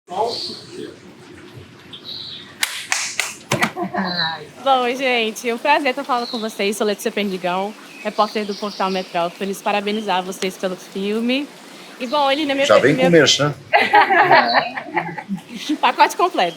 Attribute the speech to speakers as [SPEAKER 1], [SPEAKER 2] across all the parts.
[SPEAKER 1] Bom, gente, é um prazer estar falando com vocês. Sou Letícia Perdigão, repórter do Portal Metrópolis. Parabenizar vocês pelo filme. E, bom, ele na minha...
[SPEAKER 2] Já vem com merchan.
[SPEAKER 1] Pacote completo.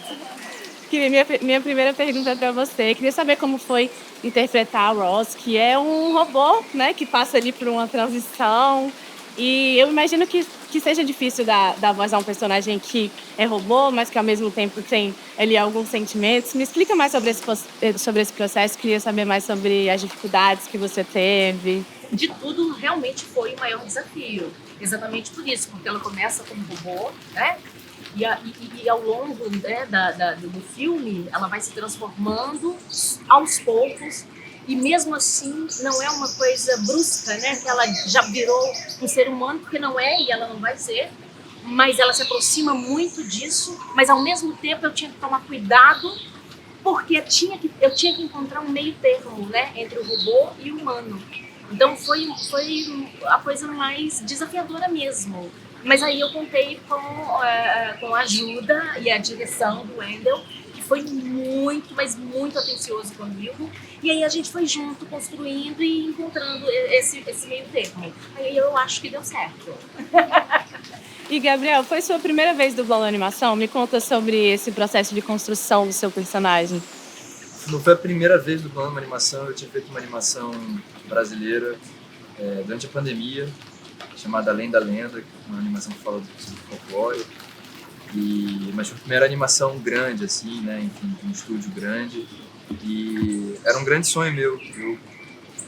[SPEAKER 1] Minha primeira pergunta para você. Queria saber como foi interpretar o Ross, que é um robô, né, que passa ali por uma transição. E eu imagino que seja difícil dar voz a um personagem que é robô, mas que ao mesmo tempo tem ali alguns sentimentos. Me explica mais sobre esse processo. Queria saber mais sobre as dificuldades que você teve.
[SPEAKER 3] De tudo, realmente foi o maior desafio. Exatamente por isso, porque ela começa como robô, né? E ao longo, né, do filme, ela vai se transformando aos poucos. E mesmo assim, não é uma coisa brusca, né? Que ela já virou um ser humano, porque não é e ela não vai ser. Mas ela se aproxima muito disso. Mas ao mesmo tempo eu tinha que tomar cuidado, porque eu tinha que encontrar um meio termo, né? Entre o robô e o humano. Então foi a coisa mais desafiadora mesmo. Mas aí eu contei com a ajuda e a direção do Wendell, que foi muito, mas muito atencioso comigo. E aí a gente foi junto, construindo e encontrando esse meio termo. Aí eu acho que deu certo.
[SPEAKER 1] E, Gabriel, foi sua primeira vez dublando animação? Me conta sobre esse processo de construção do seu personagem.
[SPEAKER 4] Não foi a primeira vez dublando uma animação. Eu tinha feito uma animação brasileira durante a pandemia, chamada Além da Lenda, que é uma animação que fala sobre folclore. Mas foi a primeira animação grande, assim, né? Enfim, de um estúdio grande. E era um grande sonho meu. Eu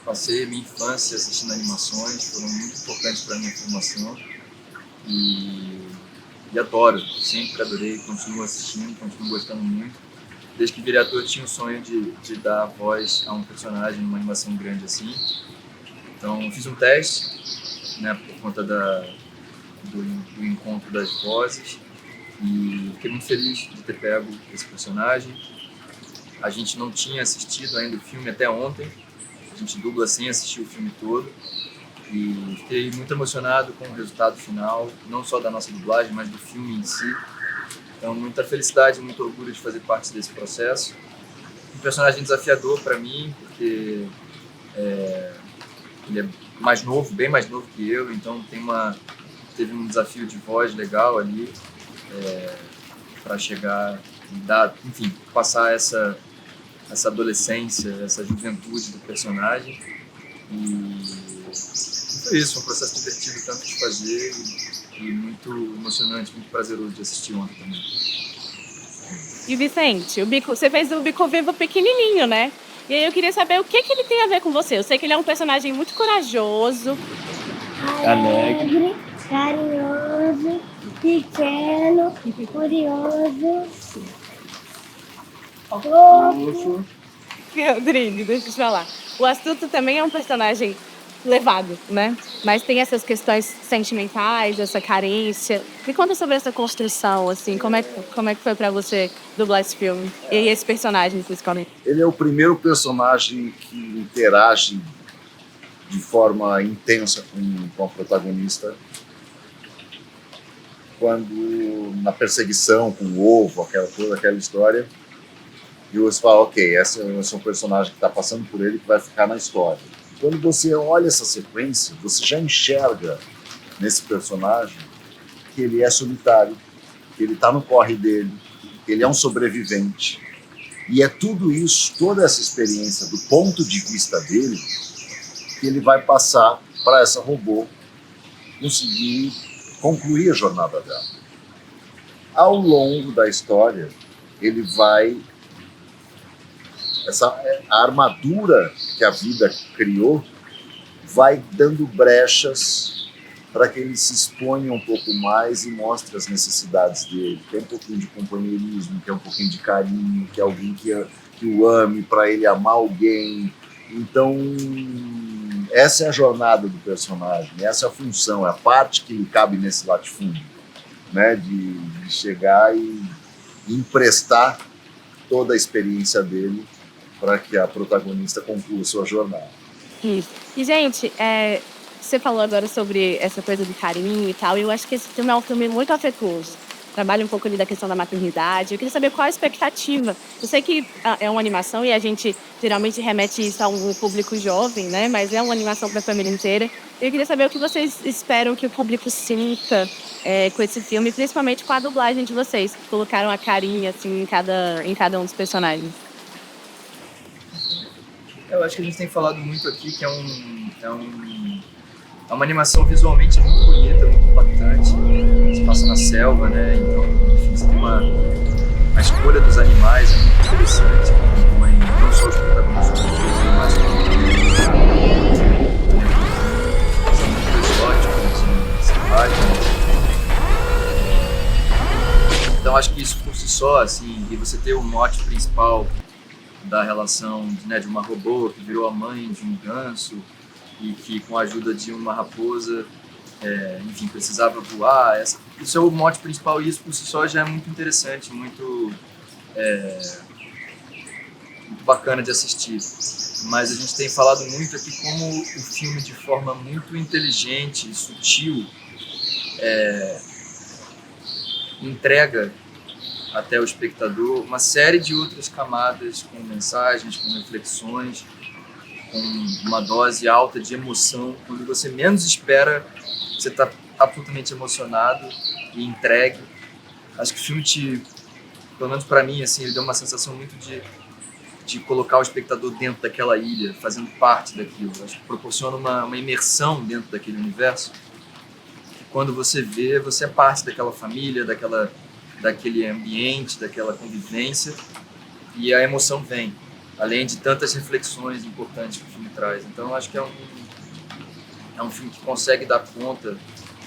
[SPEAKER 4] passei a minha infância assistindo animações, foram muito importantes para a minha formação. E adoro, sempre adorei, continuo assistindo, continuo gostando muito. Desde que virei ator, eu tinha o sonho de dar voz a um personagem numa animação grande assim. Então, fiz um teste, né, por conta do encontro das vozes, e fiquei muito feliz de ter pego esse personagem. A gente não tinha assistido ainda o filme até ontem, a gente dubla sem assistir o filme todo, e fiquei muito emocionado com o resultado final, não só da nossa dublagem, mas do filme em si. Então, muita felicidade, muito orgulho de fazer parte desse processo. Um personagem desafiador para mim, porque ele é mais novo, bem mais novo que eu, então teve um desafio de voz legal ali para chegar e enfim, passar essa adolescência, essa juventude do personagem. E foi isso, um processo divertido tanto de fazer e muito emocionante, muito prazeroso de assistir ontem também.
[SPEAKER 1] E Vicente, você fez o Bico Vivo pequenininho, né? E aí eu queria saber o que ele tem a ver com você. Eu sei que ele é um personagem muito corajoso.
[SPEAKER 5] Alegre, carinhoso, pequeno, curioso, fofo.
[SPEAKER 1] Rodrigo, deixa eu te falar. O Astuto também é um personagem levado, né? Mas tem essas questões sentimentais, essa carência. Me conta sobre essa construção, assim, como é que foi pra você dublar esse filme? E esse personagem, principalmente.
[SPEAKER 2] Ele é o primeiro personagem que interage de forma intensa com a protagonista. Quando, na perseguição com o ovo, toda aquela história, e você fala, ok, esse é um personagem que está passando por ele, que vai ficar na história. Quando você olha essa sequência, você já enxerga nesse personagem que ele é solitário, que ele está no corre dele, que ele é um sobrevivente. E é tudo isso, toda essa experiência do ponto de vista dele, que ele vai passar para essa robô conseguir concluir a jornada dela. Ao longo da história, ele vai... a armadura que a vida criou vai dando brechas para que ele se exponha um pouco mais e mostre as necessidades dele, que é um pouquinho de companheirismo, que é um pouquinho de carinho, que é alguém que o ame, para ele amar alguém. Então, essa é a jornada do personagem, essa é a função, é a parte que lhe cabe nesse latifúndio, né? De chegar e emprestar toda a experiência dele para que a protagonista conclua sua jornada.
[SPEAKER 1] Isso. E, gente, você falou agora sobre essa coisa do carinho e tal, e eu acho que esse filme é um filme muito afetuoso. trabalha um pouco ali da questão da maternidade. Eu queria saber qual a expectativa. Eu sei que é uma animação e a gente geralmente remete isso a um público jovem, né? Mas é uma animação para a família inteira. Eu queria saber o que vocês esperam que o público sinta com esse filme, principalmente com a dublagem de vocês, que colocaram a carinha assim, em cada um dos personagens.
[SPEAKER 4] Eu acho que a gente tem falado muito aqui que é uma animação visualmente muito bonita, muito impactante. Se passa na selva, né? Então, enfim, você tem a escolha dos animais é muito interessante. Não só os protagonistas, mas os animais são muito exóticos e selvagens. Então, acho que isso por si só, assim, e você ter o mote principal da relação de uma robô que virou a mãe de um ganso e que, com a ajuda de uma raposa, enfim, precisava voar. Isso é o mote principal e isso por si só já é muito interessante, muito bacana de assistir. Mas a gente tem falado muito aqui como o filme, de forma muito inteligente e sutil, entrega até o espectador uma série de outras camadas com mensagens, com reflexões, com uma dose alta de emoção. Quando você menos espera, você está absolutamente emocionado e entregue. Acho que o filme pelo menos para mim, assim, ele deu uma sensação muito de colocar o espectador dentro daquela ilha, fazendo parte daquilo. Acho que proporciona uma imersão dentro daquele universo. Que quando você vê, você é parte daquela família, daquele ambiente, daquela convivência, e a emoção vem, além de tantas reflexões importantes que o filme traz. Então, acho que é um filme que consegue dar conta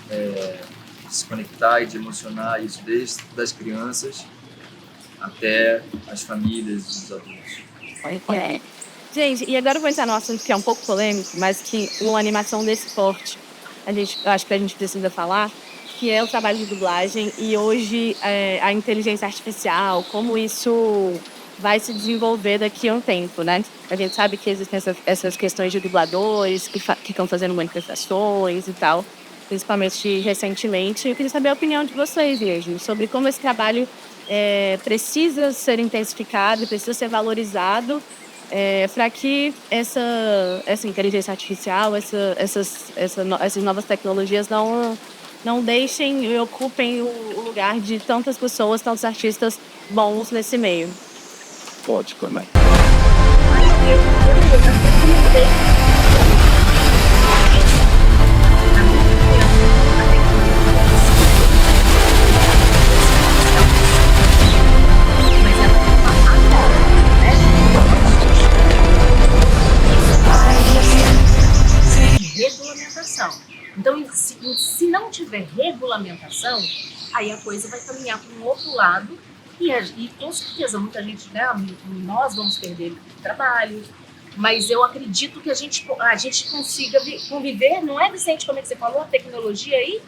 [SPEAKER 4] de se conectar e de emocionar isso desde das crianças até as famílias e os adultos.
[SPEAKER 1] Gente, e agora eu vou entrar num assunto que é um pouco polêmico, mas que uma animação desse porte, eu acho que a gente precisa falar, que é o trabalho de dublagem e hoje a inteligência artificial, como isso vai se desenvolver daqui a um tempo, né? A gente sabe que existem essas questões de dubladores que estão fazendo manifestações e tal, principalmente recentemente. Eu queria saber a opinião de vocês mesmo sobre como esse trabalho precisa ser intensificado, precisa ser valorizado para que essa inteligência artificial, essas novas tecnologias não deixem e ocupem o lugar de tantas pessoas, tantos artistas bons nesse meio.
[SPEAKER 2] Pode, Cornélio.
[SPEAKER 3] Regulamentação. Então, se não tiver regulamentação, aí a coisa vai caminhar para um outro lado e com certeza muita gente, né, nós vamos perder trabalho, mas eu acredito que a gente consiga conviver, não é, Vicente, como é que você falou, a tecnologia aí,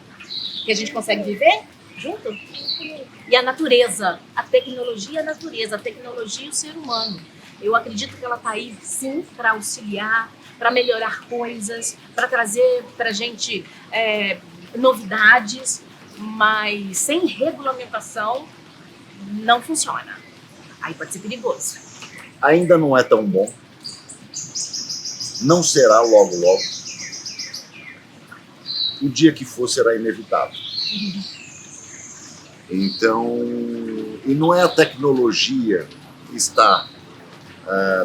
[SPEAKER 3] que a gente consegue viver junto? E a natureza, a tecnologia e o ser humano. Eu acredito que ela está aí, sim, para auxiliar, para melhorar coisas, para trazer para a gente novidades, mas sem regulamentação não funciona. Aí pode ser perigoso.
[SPEAKER 2] Ainda não é tão bom. Não será logo, logo. O dia que for será inevitável. Então, e não é a tecnologia que está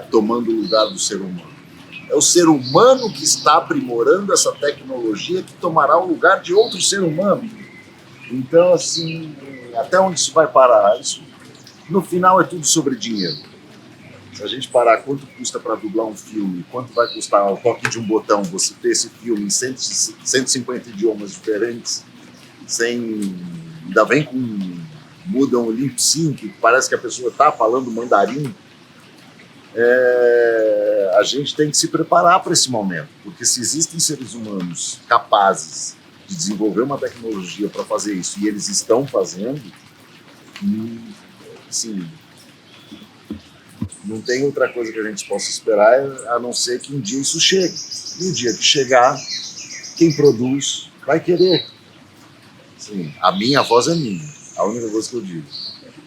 [SPEAKER 2] tomando o lugar do ser humano. É o ser humano que está aprimorando essa tecnologia que tomará o lugar de outro ser humano. Então, assim, até onde isso vai parar? Isso, no final, é tudo sobre dinheiro. Se a gente parar quanto custa para dublar um filme, quanto vai custar ao toque de um botão você ter esse filme em 150 idiomas diferentes, ainda vem mudam o lip sync, parece que a pessoa está falando mandarim, a gente tem que se preparar para esse momento, porque se existem seres humanos capazes de desenvolver uma tecnologia para fazer isso, e eles estão fazendo, assim, não tem outra coisa que a gente possa esperar a não ser que um dia isso chegue. E o dia que chegar, quem produz vai querer. Assim, a minha voz é minha, A única coisa que eu digo.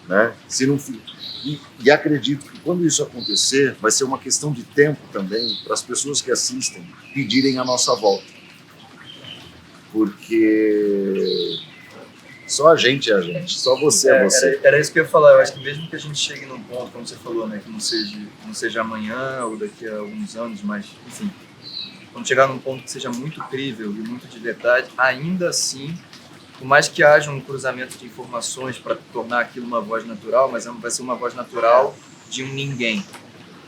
[SPEAKER 2] Né? Se não, e acredito que quando isso acontecer, vai ser uma questão de tempo também para as pessoas que assistem pedirem a nossa volta. Porque só a gente é a gente, só você é você.
[SPEAKER 4] Era isso que eu ia falar. Eu acho que mesmo que a gente chegue num ponto, como você falou, né, que não seja amanhã ou daqui a alguns anos, mas, enfim, quando chegar num ponto que seja muito crível e muito de verdade, ainda assim, por mais que haja um cruzamento de informações para tornar aquilo uma voz natural, mas vai ser uma voz natural de um ninguém,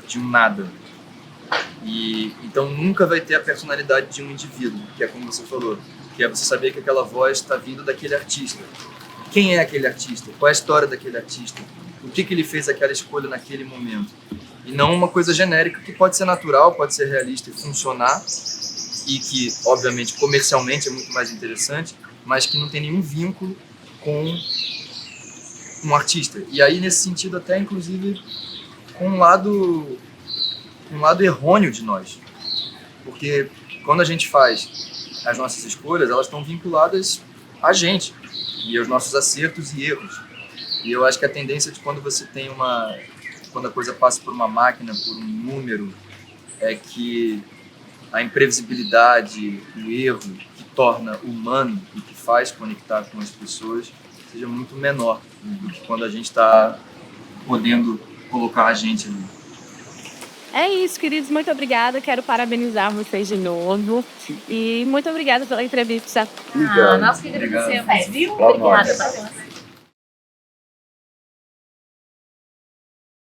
[SPEAKER 4] de um nada. E então nunca vai ter a personalidade de um indivíduo, que é como você falou, que é você saber que aquela voz está vindo daquele artista. Quem é aquele artista? Qual é a história daquele artista? O que ele fez aquela escolha naquele momento? E não uma coisa genérica que pode ser natural, pode ser realista e funcionar, e que, obviamente, comercialmente é muito mais interessante, mas que não tem nenhum vínculo com um artista. E aí, nesse sentido, até, inclusive, com um lado errôneo de nós. Porque quando a gente faz as nossas escolhas, elas estão vinculadas a gente e aos nossos acertos e erros. E eu acho que a tendência de quando você tem quando a coisa passa por uma máquina, por um número, é que a imprevisibilidade, o erro que torna humano e que faz conectar com as pessoas seja muito menor do que quando a gente está podendo colocar a gente ali.
[SPEAKER 1] É isso, queridos. Muito obrigada. Quero parabenizar vocês de novo. E muito obrigada pela entrevista.
[SPEAKER 3] Nós que agradecemos, viu?
[SPEAKER 2] Obrigado.
[SPEAKER 3] Obrigada.